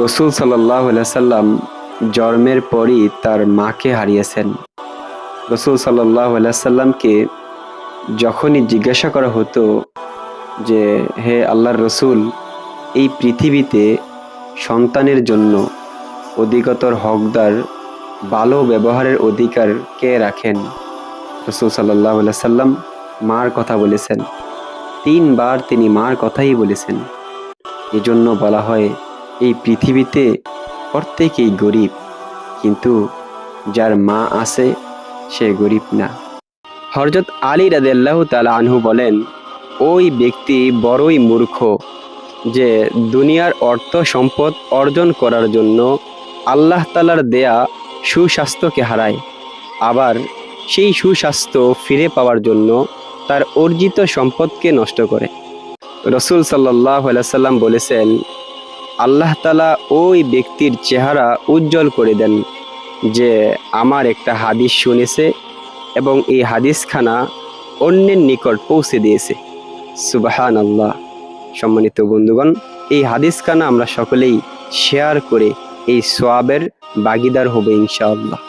রসুল সাল্লাল্লাহু আলাইহি সাল্লাম জন্মের পরই তার মাকে হারিয়েছেন। রসুল সাল্লাল্লাহু আলাইহি সাল্লামকে যখনই জিজ্ঞাসা করা হতো যে, হে আল্লাহর রসুল, এই পৃথিবীতে সন্তানের জন্য অধিকতর হকদার, ভালো ব্যবহারের অধিকার কে রাখেন? রসুল সাল্লাল্লাহু আলাইহি সাল্লাম মার কথা বলেছেন। 3 বার তিনি মার কথাই বলেছেন। এজন্য বলা হয় এই পৃথিবীতে প্রত্যেকেই গরিব, কিন্তু যার মা আছে সে গরিব না। হযরত আলী রাদিয়াল্লাহু তাআলা আনহু বলেন, ওই ব্যক্তি বড়ই মূর্খ যে দুনিয়ার অর্থ সম্পদ অর্জন করার জন্য আল্লাহ তাআলার দেয়া সুস্বাস্থ্যকে হারায়, আবার সেই সুস্বাস্থ্য ফিরে পাওয়ার জন্য তার অর্জিত সম্পদকে নষ্ট করে। রসুল সাল্লাল্লাহু আলাইহি সাল্লাম বলেছেন, আল্লাহ তাআলা ওই ব্যক্তির চেহারা উজ্জ্বল করে দেন যে আমার একটা হাদিস শুনেছে এবং এই হাদিসখানা অন্যের নিকট পৌঁছে দিয়েছে। সুবহানাল্লাহ। সম্মানিত বন্ধুগণ, এই হাদিসখানা আমরা সকলেই শেয়ার করে এই সওয়াবের ভাগীদার হব ইনশাআল্লাহ।